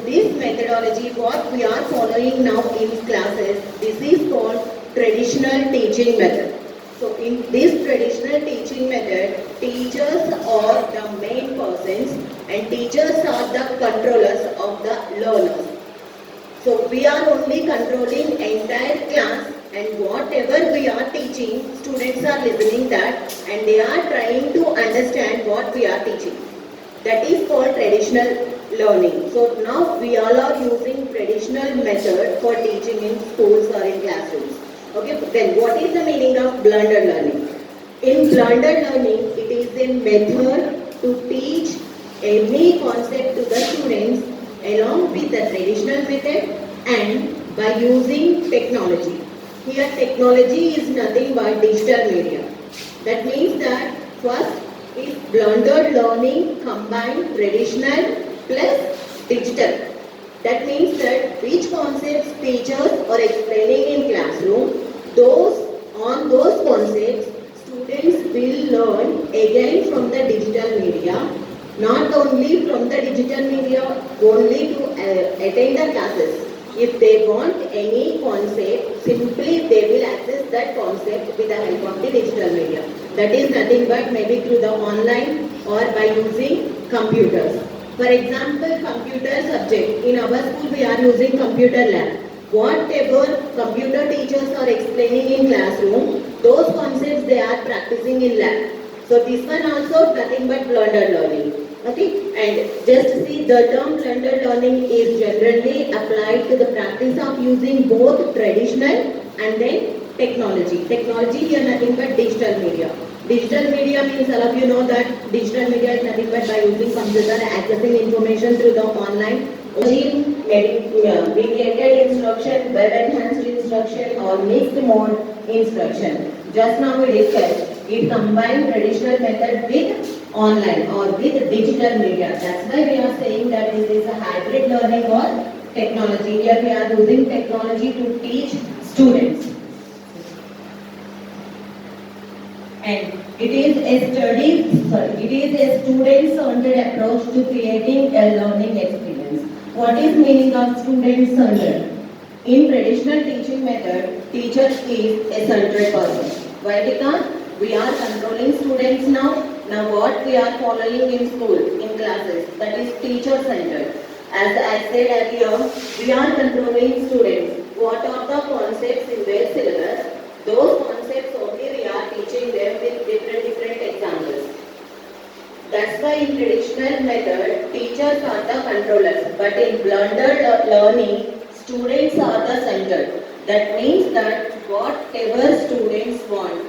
This methodology, what we are following now in classes, this is called traditional teaching method. So in this traditional teaching method, teachers are the main persons and teachers are the controllers of the learners. So we are only controlling entire class, and whatever we are teaching, students are listening that and they are trying to understand what we are teaching. That is called traditional learning. So now we all are using traditional method for teaching in schools or in classrooms. Okay, then what is the meaning of blended learning? In blended learning, it is a method to teach any concept to the students along with the traditional method and by using technology. Here technology is nothing but digital media. That means that first is blended learning combined traditional plus digital. That means that which concepts teachers are explaining in classroom, those concepts students will learn again from the digital media, not only from the digital media only to attend the classes. If they want any concept, simply they will access that concept with the help of the digital media. That is nothing but maybe through the online or by using computers. For example, computer subject. In our school we are using computer lab. Whatever computer teachers are explaining in classroom, those concepts they are practicing in lab. So this one also nothing but blended learning. Okay, and just see the term blended learning is generally applied to the practice of using both traditional and then technology. Technology here nothing but digital media. Digital media means all of you know that digital media is nothing but by using computer accessing information through the online. Mediated instruction, web enhanced instruction or mixed mode instruction. Just now we discussed it combined traditional method with online or with digital media. That's why we are saying that this is a hybrid learning or technology. Here we are using technology to teach students. And it is a student-centered approach to creating a learning experience. What is meaning of student-centered? In traditional teaching method, teacher is a centered person. Why? Because we are controlling students now. Now what we are following in school, in classes, that is teacher-centered. As I said earlier, we are controlling students. What are the concepts in their syllabus? Those concepts only we are teaching them with different examples. That's why in traditional method, teachers are the controllers. But in blended learning, students are the center. That means that whatever students want,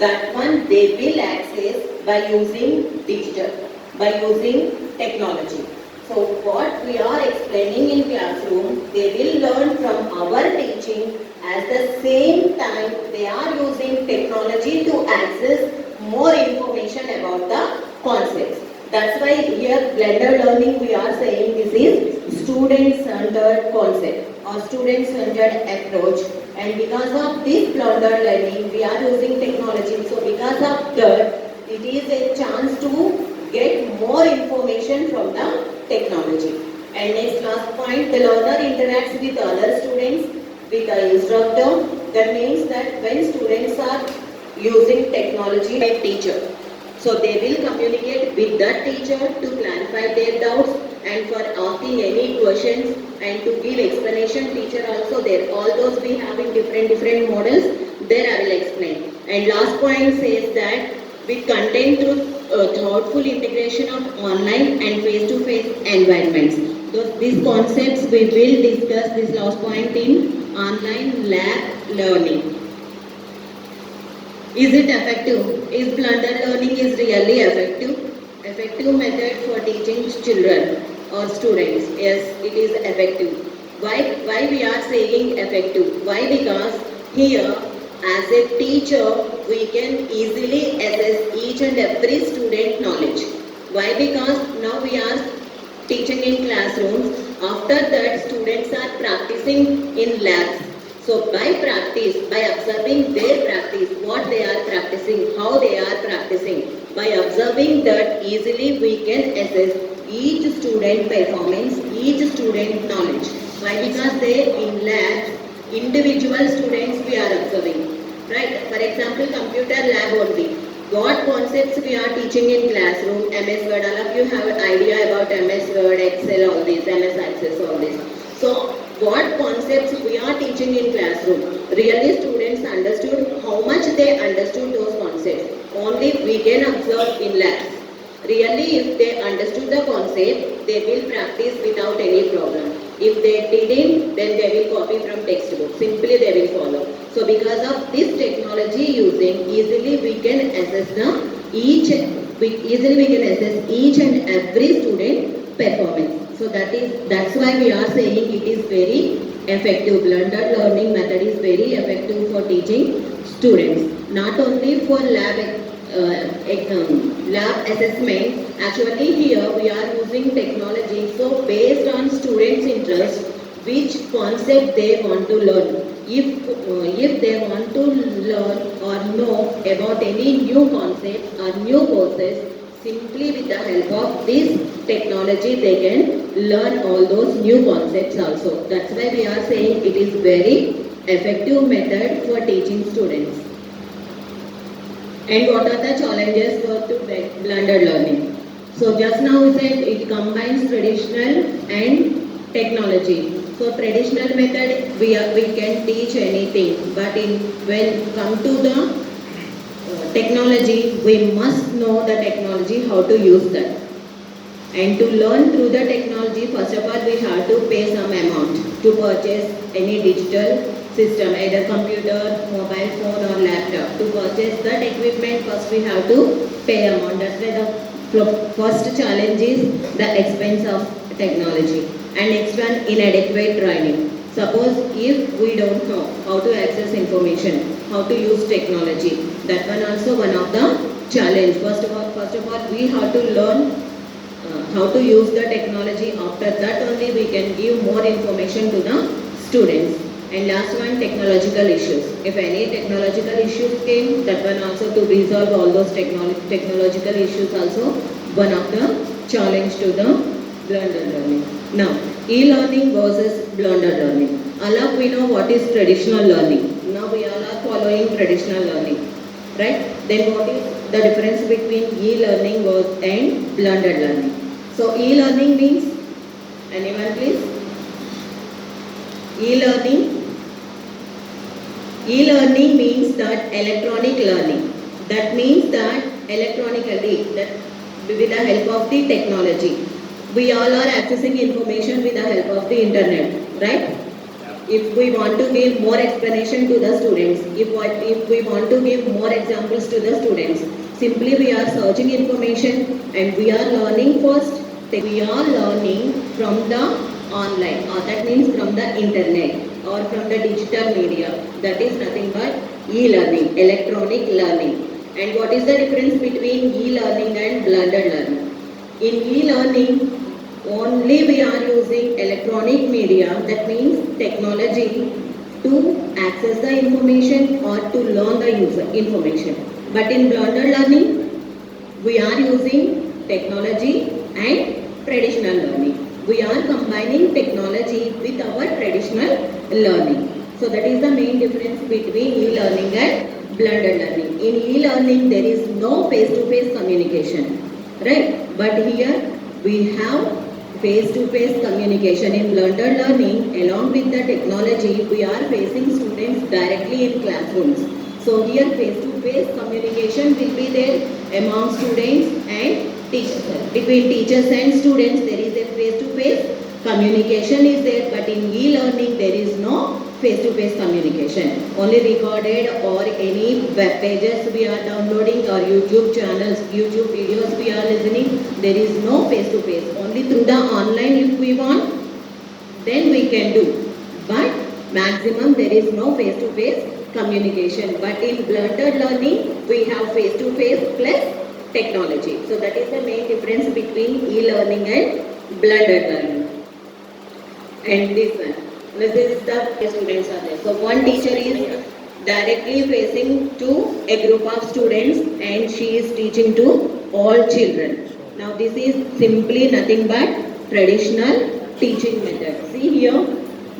that one they will access by using digital, by using technology. So what we are explaining in classroom, they will learn from our teaching. At the same time, they are using technology to access more information about the concepts. That's why here blended learning we are saying this is student-centered concept or student-centered approach. And because of this blended learning, we are using technology. So because of that, it is a chance to get more information from the technology. And next last point, the learner interacts with other students, with the instructor. That means that when students are using technology like teacher, so they will communicate with that teacher to clarify their doubts and for asking any questions and to give explanation. Teacher also there. All those we have in different models. There I will explain. And last point says that with content through thoughtful integration of online and face-to-face environments. These concepts we will discuss this last point in online lab learning. Is it effective? Is blended learning is really effective? Effective method for teaching children or students? Yes, it is effective. Why we are saying effective? Why? Because here as a teacher we can easily assess each and every student knowledge. Why? Because now we are teaching in classrooms. After that students are practicing in labs. So by practice, by observing their practice, what they are practicing, how they are practicing, by observing that easily we can assess each student performance, each student knowledge. Why? Because they in labs, individual students we are observing. Right? For example, computer lab only. What concepts we are teaching in classroom, MS Word, all of you have an idea about MS Word, Excel, all this, MS Access, all this. So, what concepts we are teaching in classroom? Really students understood, how much they understood those concepts. Only we can observe in labs. Really, if they understood the concept, they will practice without any problem. If they didn't, then they will copy from textbook. Simply they will follow. So because of this technology using, easily we can assess each and every student performance. So that's why we are saying it is very effective. Blended learning method is very effective for teaching students. Not only for lab assessment. Actually here we are using technology. So based on students' interest, which concept they want to learn. If they want to learn or know about any new concept or new courses, simply with the help of this technology they can learn all those new concepts also. That's why we are saying it is very effective method for teaching students. And what are the challenges to blended learning? So just now we said it combines traditional and technology. So traditional method we can teach anything, but when come to the technology, we must know the technology, how to use that. And to learn through the technology, first of all we have to pay some amount to purchase any digital system, either computer, mobile phone or laptop. To purchase that equipment, first we have to pay amount. That's why the first challenge is the expense of technology. And next one, inadequate training. Suppose if we don't know how to access information, how to use technology, that one also one of the challenge. First of all, we have to learn how to use the technology. After that only we can give more information to the students. And last one, technological issues. If any technological issues came, that one also to resolve all those technological issues also one of the challenge to the blended learning. Now, e-learning versus blended learning. All of we know what is traditional learning. Now we all are following traditional learning, right? Then what is the difference between e-learning and blended learning? So e-learning means, anyone please? E-learning means that electronic learning. That means that electronically, that with the help of the technology, we all are accessing information with the help of the internet, right? If we want to give more explanation to the students, if we want to give more examples to the students, simply we are searching information and we are learning first. We are learning from the online, or that means from the internet or from the digital media. That is nothing but e-learning, electronic learning. And what is the difference between e-learning and blended learning? In e-learning, only we are using electronic media, that means technology, to access the information or to learn the user information. But in blended learning, we are using technology and traditional learning. We are combining technology with our traditional learning. So that is the main difference between e-learning and blended learning. In e-learning, there is no face-to-face communication, right? But here we have face-to-face communication. In blended learning, along with the technology, we are facing students directly in classrooms. So here face-to-face communication will be there among students and teachers. Between teachers and students, there is a face-to-face communication is there, but in e-learning there is no face-to-face communication. Only recorded or any web pages we are downloading or YouTube channels, YouTube videos we are listening, there is no face-to-face. Only through the online if we want, then we can do. But maximum there is no face-to-face communication. But in blended learning, we have face-to-face plus technology. So that is the main difference between e-learning and blended learning. And this one, This is the students are there. So one teacher is directly facing to a group of students and she is teaching to all children. Now this is simply nothing but traditional teaching method. See here,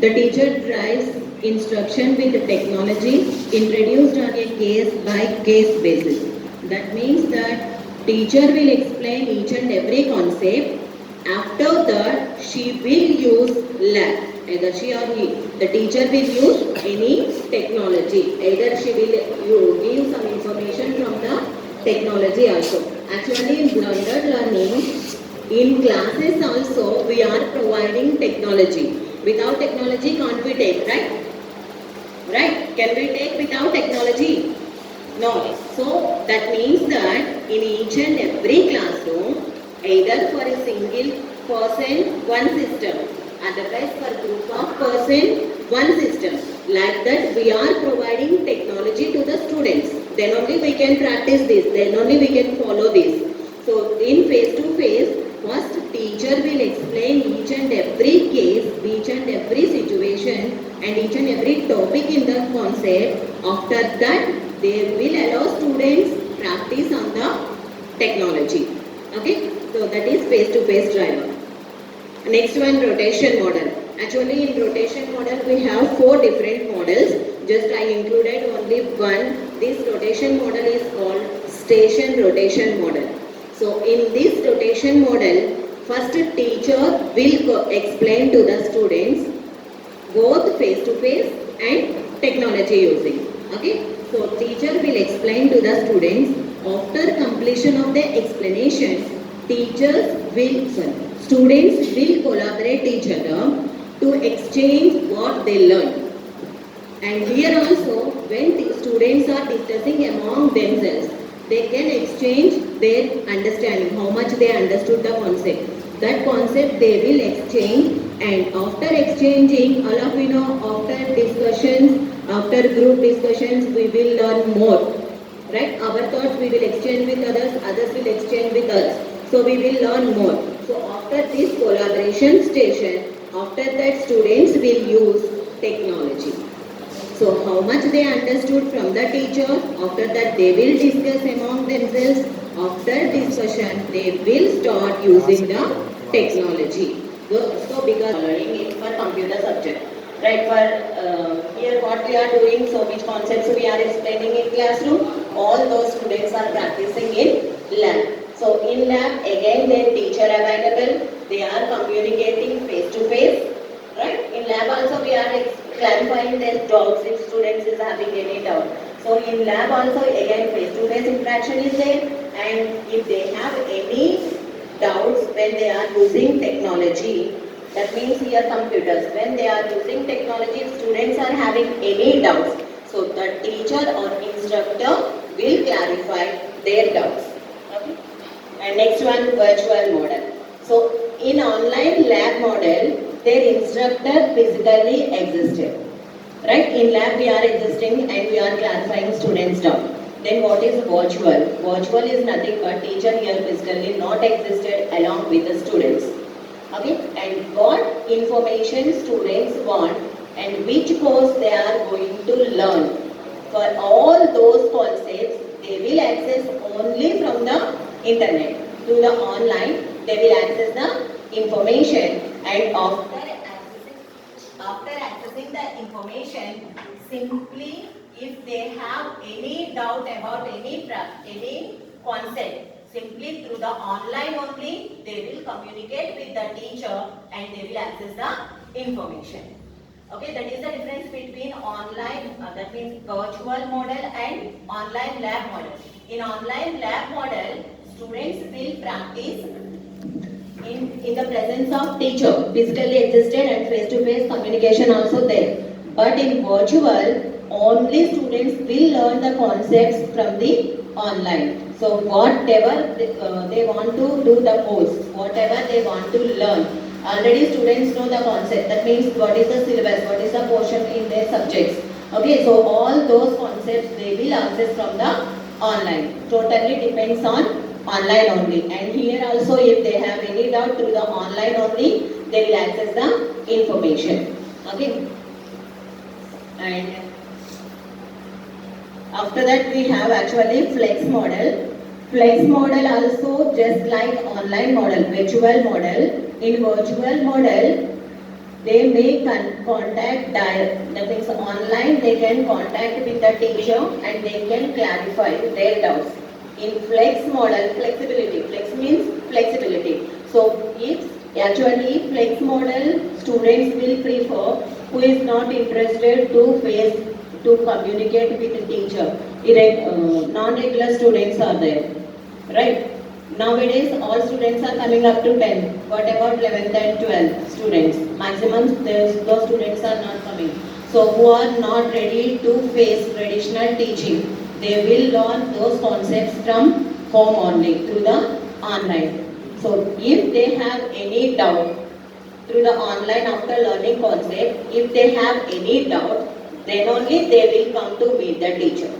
the teacher drives instruction with the technology introduced on a case by case basis. That means that teacher will explain each and every concept. After that, she will use lab. Either she or he, the teacher will use any technology. Either she will give some information from the technology also. Actually, in blended learning, in classes also, we are providing technology. Without technology, can't we take, right? Right? Can we take without technology? No. So that means that in each and every classroom, either for a single person, one system, otherwise for group of person, one system. Like that, we are providing technology to the students. Then only we can practice this. Then only we can follow this. So in face to face, first teacher will explain each and every case, each and every situation, and each and every topic in the concept. After that, they will allow students practice on the technology. Okay, so that is face-to-face driver. Next one, rotation model. Actually, in rotation model, we have 4 different models. Just I included only one. This rotation model is called station rotation model. So in this rotation model, first teacher will explain to the students both face-to-face and technology using. Okay, so teacher will explain to the students. After completion of the explanation, students will collaborate each other to exchange what they learn. And here also, when the students are discussing among themselves, they can exchange their understanding, how much they understood the concept. That concept they will exchange, and after exchanging, all of you know, after discussions, after group discussions, we will learn more. Right? Our thoughts we will exchange with others, others will exchange with us. So we will learn more. So after this collaboration station, after that students will use technology. So how much they understood from the teacher, after that they will discuss among themselves. After discussion, they will start using the technology. So because learning is for computer subject. Right, for here what we are doing, so which concepts we are explaining in classroom, all those students are practicing in lab. So in lab, again their teacher available, they are communicating face to face. Right, in lab also we are clarifying their doubts if students is having any doubt. So in lab also again face to face interaction is there, and if they have any doubts when they are using technology, that means here computers, when they are using technology, students are having any doubts, so the teacher or instructor will clarify their doubts. Okay? And next one, virtual model. So in online lab model, their instructor physically existed. Right? In lab we are existing and we are clarifying students' doubt. Then what is virtual? Virtual is nothing but teacher here physically not existed along with the students. Okay, and what information students want and which course they are going to learn. For all those concepts, they will access only from the internet. Through the online, they will access the information, and after accessing the information, simply if they have any doubt about any concept, simply through the online only, they will communicate with the teacher and they will access the information. Okay, that is the difference between online, that means virtual model, and online lab model. In online lab model, students will practice in the presence of teacher, physically existed and face-to-face communication also there. But in virtual, only students will learn the concepts from the online. So whatever they want to do the course, whatever they want to learn, already students know the concept. That means what is the syllabus, what is the portion in their subjects. Okay, so all those concepts they will access from the online. Totally depends on online only. And here also if they have any doubt through the online only, they will access the information. Okay. And after that we have actually flex model. Flex model also just like online model, virtual model. In virtual model, they may contact that means online they can contact with the teacher and they can clarify their doubts. In flex model, flexibility. Flex means flexibility. So if actually flex model students will prefer who is not interested to face to communicate with the teacher. Non-regular students are there, right? Nowadays, all students are coming up to 10. What about 11th and 12th students? Maximum, those students are not coming. So, who are not ready to face traditional teaching, they will learn those concepts from home only, through the online. So, if they have any doubt through the online after learning concept, if they have any doubt, then only they will come to meet the teacher.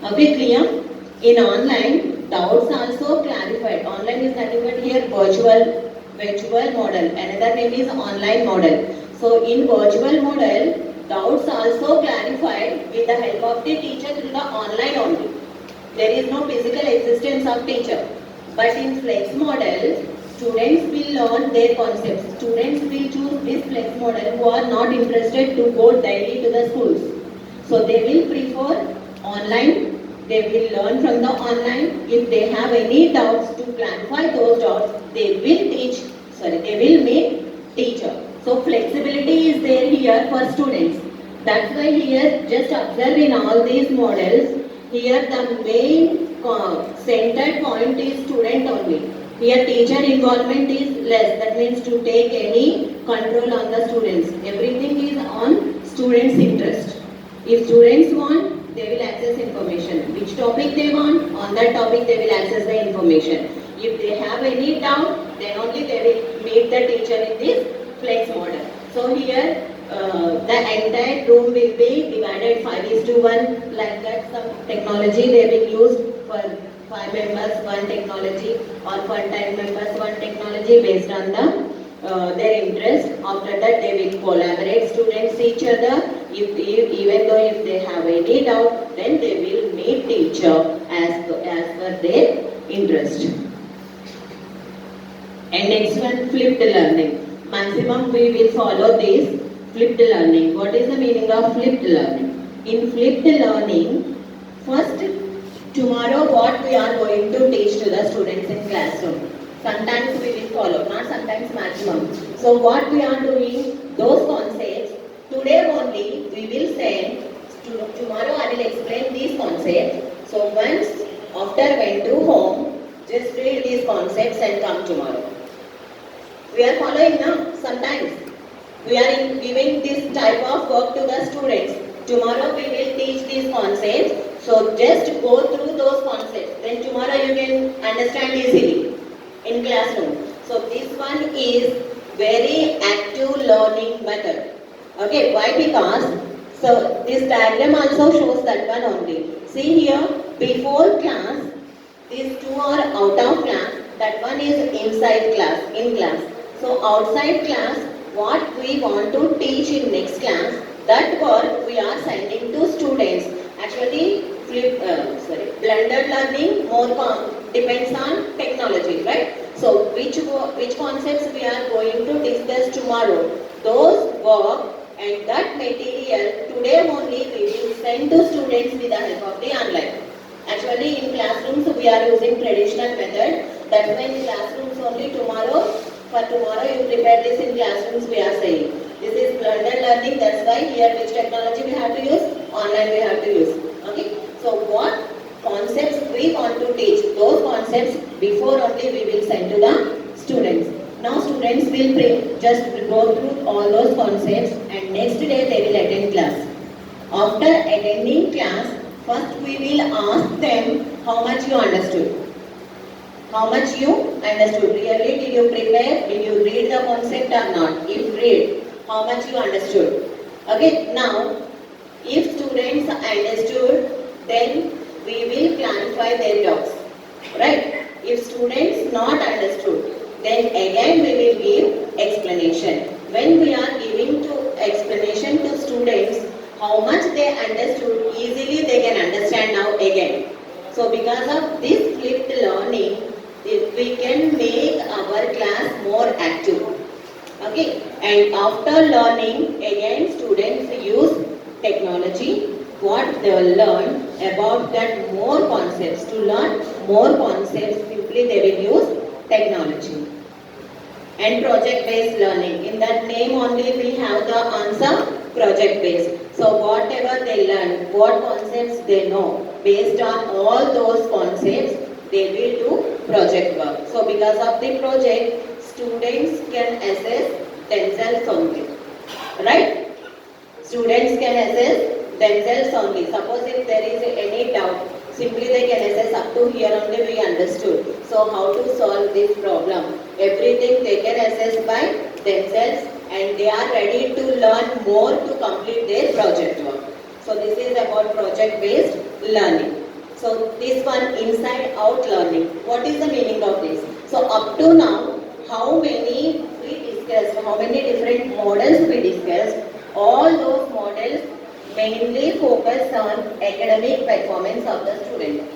Okay, clear? In online, doubts also clarified. Online is nothing but here virtual model. Another name is online model. So in virtual model, doubts also clarified with the help of the teacher through the online only. There is no physical existence of teacher. But in flex model, students will learn their concepts. Students will choose this flex model who are not interested to go daily to the schools. So they will prefer online. They will learn from the online. If they have any doubts to clarify those doubts, they will meet teacher. So flexibility is there here for students. That's why here just observe in all these models, here the main centered point is student only. Here teacher involvement is less. That means to take any control on the students. Everything is on students' interest. If students want, they will access information. Which topic they want, on that topic they will access the information. If they have any doubt, then only they will meet the teacher in this flex model. So here the entire room will be divided 5:1, like that. Some technology they will use for 5 members, one technology, or for 10 members, one technology based on their interest. After that they will collaborate students each other. Even though if they have any doubt, then they will meet teacher as per their interest. And next one, flipped learning. Maximum we will follow this flipped learning. What is the meaning of flipped learning? In flipped learning, first tomorrow what we are going to teach to the students in classroom. Sometimes we will follow, not sometimes, maximum. So what we are doing, those concepts, today only we will send, tomorrow I will explain these concepts. So once after went to home, just read these concepts and come tomorrow. We are following now, sometimes. We are giving this type of work to the students. Tomorrow we will teach these concepts. So just go through those concepts. Then tomorrow you can understand easily in classroom. So this one is very active learning method. Okay, why? Because, so this diagram also shows that one only. See here, before class, these two are out of class, that one is inside class, in class. So outside class, what we want to teach in next class, that work we are sending to students. Actually, blended learning more depends on technology, right? So which concepts we are going to discuss tomorrow, those work and that material today only we will send to students with the help of the online. Actually in classrooms we are using traditional method. That's why in classrooms only tomorrow, for tomorrow you prepare this in classrooms we are saying. This is blended learning, that's why here which technology we have to use, online we have to use. Okay. So what concepts we want to teach, those concepts before only we will send to the students. Now students will just go through all those concepts and next day they will attend class. After attending class, first we will ask them how much you understood. How much you understood. Really, did you prepare? Did you read the concept or not? If read, how much you understood. Okay, now if students understood, then we will clarify their doubts. Right? If students not understood, then again we will give explanation. When we are giving giving to explanation to students how much they understood, easily they can understand now again. So because of this flipped learning, we can make our class more active. Okay, and after learning, again students use technology, what they will learn about that more concepts. To learn more concepts, simply they will use technology. And project-based learning. In that name only we have the answer project-based. So whatever they learn, what concepts they know, based on all those concepts, they will do project work. So because of the project, students can assess themselves only. Right? Students can assess themselves only. Suppose if there is any doubt, simply they can assess up to here only we understood. So how to solve this problem? Everything they can assess by themselves and they are ready to learn more to complete their project work. So this is about project based learning. So this one inside out learning. What is the meaning of this? So up to now, how many we discussed, how many different models we discussed, all those models mainly focus on academic performance of the student.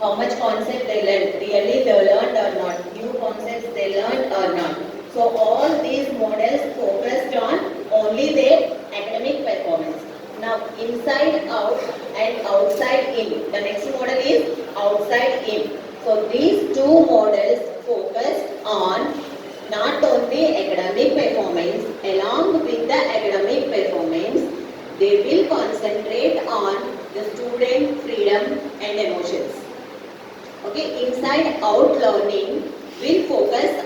How much concept they learned, really they learned or not, new concepts they learned or not. So all these models focused on only their academic performance. Now inside out and outside in. The next model is outside in. So these two models focused on not only academic performance, along with the academic performance, they will concentrate on the student freedom and emotions. Okay, inside out learning will focus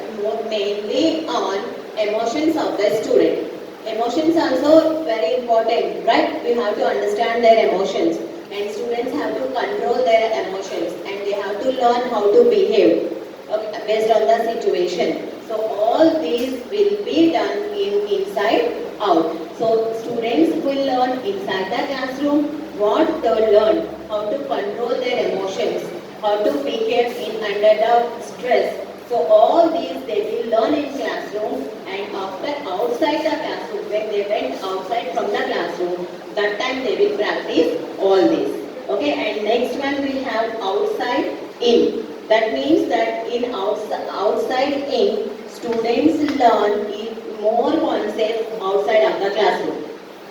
mainly on emotions of the student. Emotions also very important, right? We have to understand their emotions and students have to control their emotions and they have to learn how to behave, okay, based on the situation. So all these will be done in inside out. So students will learn inside the classroom what they will learn, how to control their emotions, how to behave in under the stress. So all these they will learn in classroom and after outside the classroom, when they went outside from the classroom, that time they will practice all this. Okay, and next one we have outside in. That means that in outside in, students learn more concepts outside of the classroom.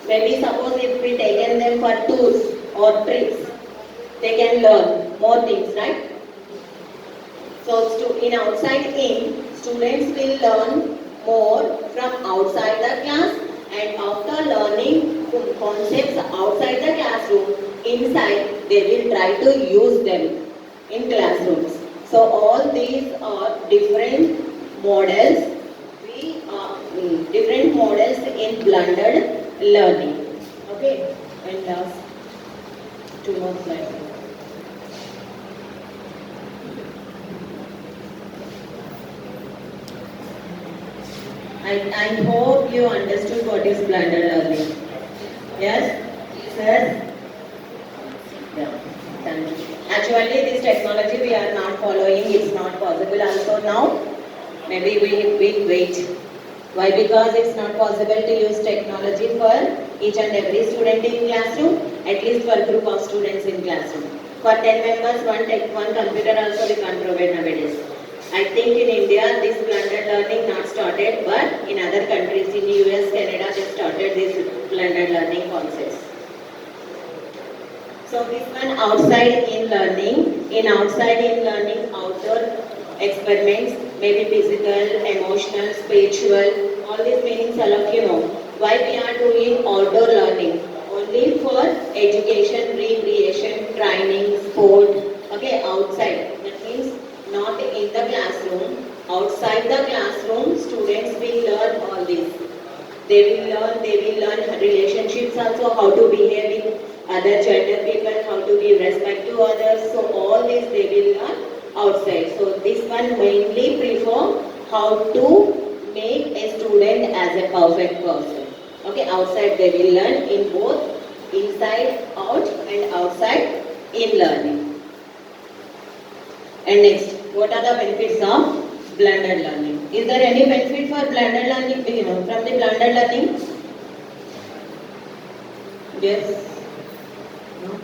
Maybe suppose if we taken them for tours or trips, they can learn more things, right? So in outside in, students will learn more from outside the class and after learning concepts outside the classroom, inside they will try to use them in classrooms. So all these are different models. Different models in blended learning. Okay, and last two more slides. I hope you understood what is blended learning. Yes? Sir? Yeah. Thank you. Actually, this technology we are not following. It's not possible also now. Maybe we will wait. Why? Because it's not possible to use technology for each and every student in classroom, at least for a group of students in classroom. For 10 members, one computer also we can't provide nowadays. I think in India this blended learning not started, but in other countries, in US, Canada, they started this blended learning concepts. So this one outside in learning, in outside in learning, outdoor experiments, maybe physical, emotional, spiritual, all these meanings all of you know. Why we are doing outdoor learning? Only for education, recreation, training, sport, okay, outside. That means not in the classroom. Outside the classroom, students will learn all this. They will learn relationships also, how to behave with other gender people, how to give respect to others. So all this they will learn outside. So this one mainly prefer how to make a student as a perfect person. Okay, outside they will learn in both inside out and outside in learning. And next, what are the benefits of blended learning? Is there any benefit for blended learning, from the blended learning? Yes. No?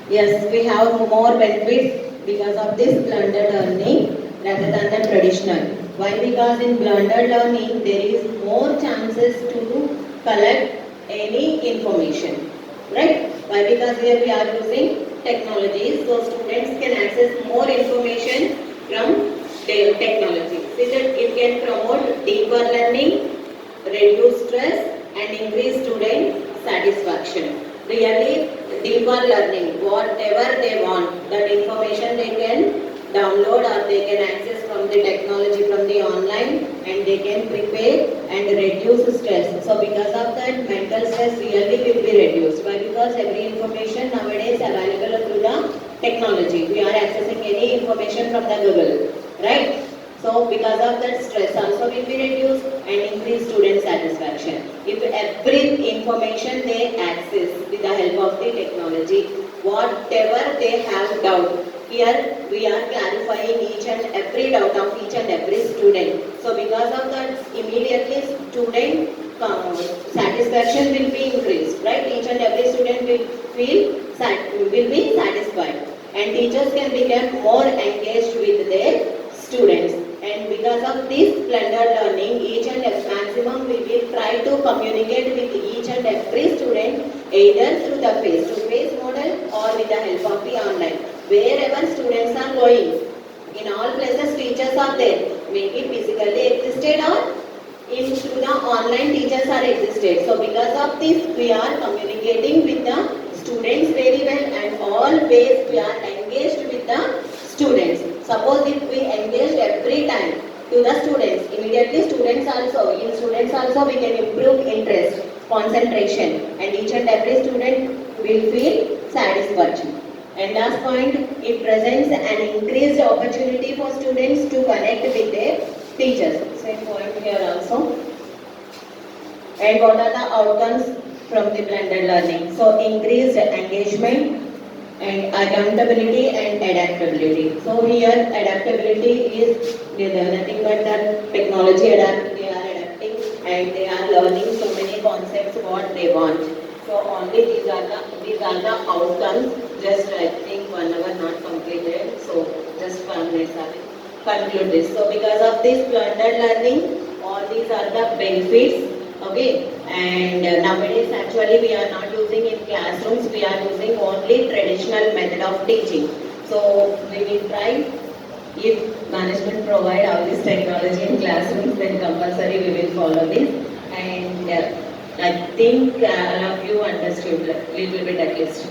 Yes, we have more benefits because of this blended learning rather than the traditional. Why? Because in blended learning there is more chances to collect any information. Right? Why? Because here we are using technologies, so students can access more information from technology. See that it can promote deeper learning, reduce stress, and increase student satisfaction. Really deeper learning, whatever they want, that information they can download or they can access from the technology, from the online, and they can prepare and reduce stress. So because of that, mental stress really will be reduced. Why? Because every information nowadays available through the technology. We are accessing any information from the Google, right? So because of that, stress also will be reduced and increase student satisfaction. If every information they access with the help of the technology, whatever they have doubt, here we are clarifying each and every doubt of each and every student. So because of that, immediately student satisfaction will be increased, right? Each and every student will be satisfied, and teachers can become more engaged with their students. And because of this blended learning, each and every maximum we will try to communicate with each and every student either through the face-to-face model or with the help of the online. Wherever students are going, in all places teachers are there, maybe physically existed or in through the online teachers are existed. So because of this, we are communicating with the students very well, and always we are engaged with the students. Suppose if we engage every time to the students, immediately students also we can improve interest, concentration, and each and every student will feel satisfaction. And last point, it presents an increased opportunity for students to connect with their teachers. Same point here also. And what are the outcomes from the blended learning? So increased engagement and accountability and adaptability. So here adaptability is nothing but that technology they are adapting and they are learning so many concepts what they want. So only these are the outcomes. Just I think 1 hour not completed. So just 5 minutes I will conclude this. So because of this blended learning, all these are the benefits. Okay, and nowadays actually we are not using in classrooms, we are using only traditional method of teaching. So we will try, if management provide all this technology in classrooms, then compulsory we will follow this. And I think all of you understood a little bit at least.